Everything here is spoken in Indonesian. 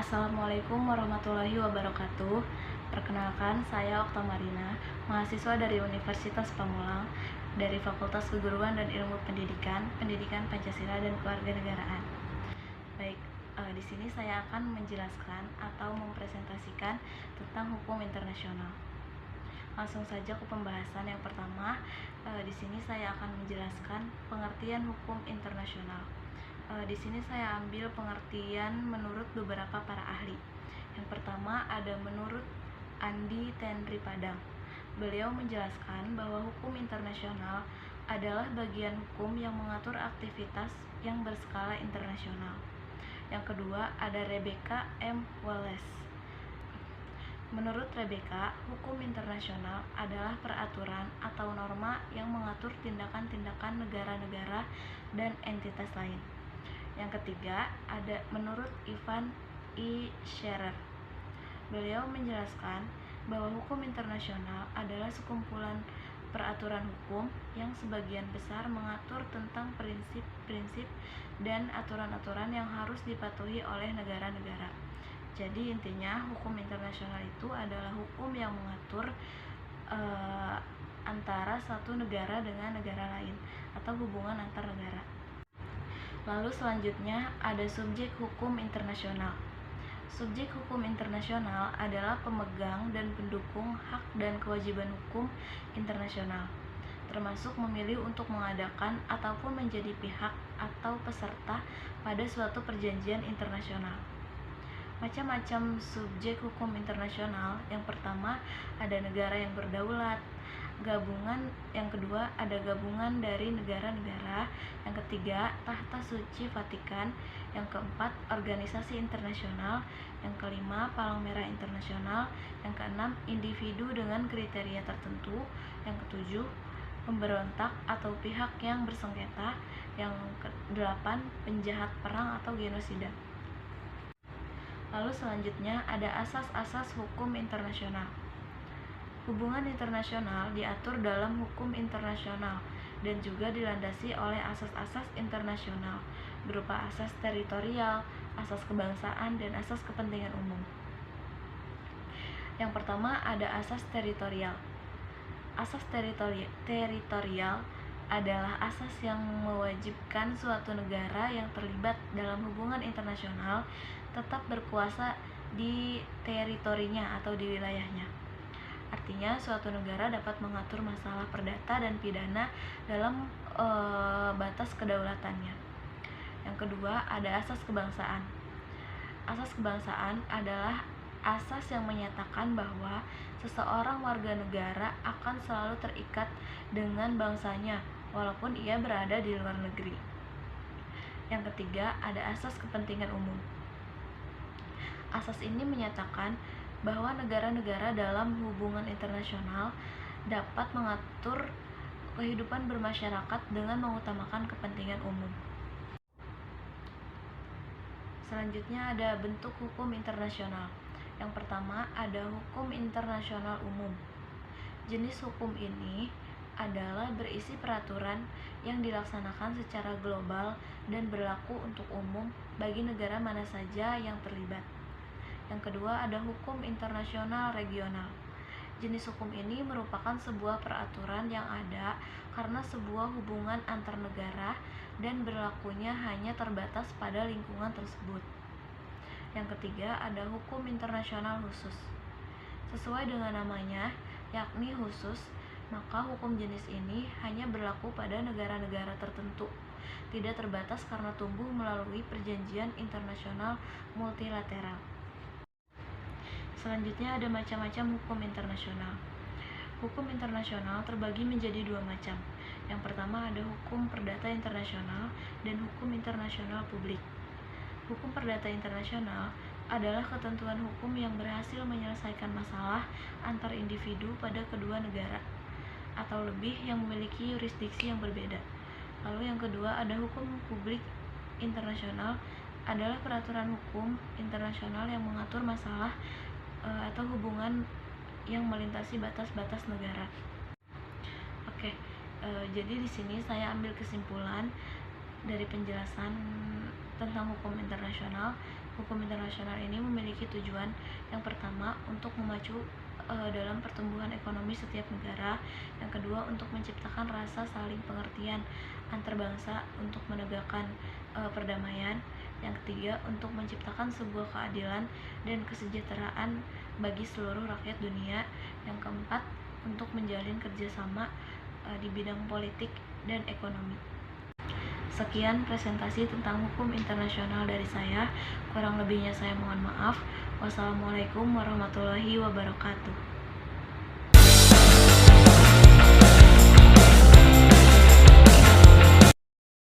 Assalamualaikum warahmatullahi wabarakatuh. Perkenalkan, saya Okta Marina, mahasiswa dari Universitas Pamulang, dari Fakultas Keguruan dan Ilmu Pendidikan, Pendidikan Pancasila dan Kewarganegaraan. Baik, di sini saya akan menjelaskan atau mempresentasikan tentang hukum internasional. Langsung saja ke pembahasan yang pertama. Di sini saya akan menjelaskan pengertian hukum internasional. Di sini saya ambil pengertian menurut beberapa para ahli. Yang pertama ada menurut Andi Tenri Padang. Beliau menjelaskan bahwa hukum internasional adalah bagian hukum yang mengatur aktivitas yang berskala internasional. Yang kedua ada Rebecca M. Wallace. Menurut Rebecca, hukum internasional adalah peraturan atau norma yang mengatur tindakan-tindakan negara-negara dan entitas lain. Yang ketiga, ada menurut Ivan E. Scherer. Beliau menjelaskan bahwa hukum internasional adalah sekumpulan peraturan hukum yang sebagian besar mengatur tentang prinsip-prinsip dan aturan-aturan yang harus dipatuhi oleh negara-negara. Jadi intinya hukum internasional itu adalah hukum yang mengatur antara satu negara dengan negara lain atau hubungan antar negara. Lalu selanjutnya ada subjek hukum internasional. Subjek hukum internasional adalah pemegang dan pendukung hak dan kewajiban hukum internasional, termasuk memilih untuk mengadakan ataupun menjadi pihak atau peserta pada suatu perjanjian internasional. Macam-macam subjek hukum internasional. Yang pertama ada negara yang berdaulat, yang kedua ada gabungan dari negara-negara, yang ketiga Tahta Suci Vatikan, yang keempat organisasi internasional, yang kelima Palang Merah Internasional, yang keenam individu dengan kriteria tertentu, yang ketujuh pemberontak atau pihak yang bersengketa, yang kedelapan penjahat perang atau genosida. Lalu selanjutnya ada asas-asas hukum internasional. Hubungan internasional diatur dalam hukum internasional dan juga dilandasi oleh asas-asas internasional berupa asas teritorial, asas kebangsaan, dan asas kepentingan umum. Yang pertama ada asas teritorial. Asas teritorial adalah asas yang mewajibkan suatu negara yang terlibat dalam hubungan internasional tetap berkuasa di teritorinya atau di wilayahnya. Artinya suatu negara dapat mengatur masalah perdata dan pidana dalam batas kedaulatannya. Yang kedua ada asas kebangsaan. Asas kebangsaan adalah asas yang menyatakan bahwa seseorang warga negara akan selalu terikat dengan bangsanya walaupun ia berada di luar negeri. Yang ketiga ada asas kepentingan umum. Asas ini menyatakan bahwa negara-negara dalam hubungan internasional dapat mengatur kehidupan bermasyarakat dengan mengutamakan kepentingan umum. Selanjutnya ada bentuk hukum internasional. Yang pertama ada hukum internasional umum. Jenis hukum ini adalah berisi peraturan yang dilaksanakan secara global dan berlaku untuk umum bagi negara mana saja yang terlibat. Yang kedua ada hukum internasional regional. Jenis hukum ini merupakan sebuah peraturan yang ada karena sebuah hubungan antar negara dan berlakunya hanya terbatas pada lingkungan tersebut. Yang ketiga ada hukum internasional khusus. Sesuai dengan namanya, yakni khusus, maka hukum jenis ini hanya berlaku pada negara-negara tertentu, tidak terbatas karena tumbuh melalui perjanjian internasional multilateral. Selanjutnya ada macam-macam hukum internasional. Hukum internasional terbagi menjadi dua macam. Yang pertama ada hukum perdata internasional dan hukum internasional publik. Hukum perdata internasional adalah ketentuan hukum yang berhasil menyelesaikan masalah antar individu pada kedua negara atau lebih yang memiliki yurisdiksi yang berbeda. Lalu yang kedua ada hukum publik internasional adalah peraturan hukum internasional yang mengatur masalah atau hubungan yang melintasi batas-batas negara. Jadi di sini saya ambil kesimpulan dari penjelasan tentang hukum internasional. Hukum internasional ini memiliki tujuan yang pertama untuk memacu dalam pertumbuhan ekonomi setiap negara, yang kedua untuk menciptakan rasa saling pengertian antar bangsa untuk menegakkan perdamaian, yang ketiga untuk menciptakan sebuah keadilan dan kesejahteraan bagi seluruh rakyat dunia, yang keempat untuk menjalin kerjasama di bidang politik dan ekonomi. Sekian presentasi tentang hukum internasional dari saya. Kurang lebihnya saya mohon maaf. Wassalamualaikum warahmatullahi wabarakatuh.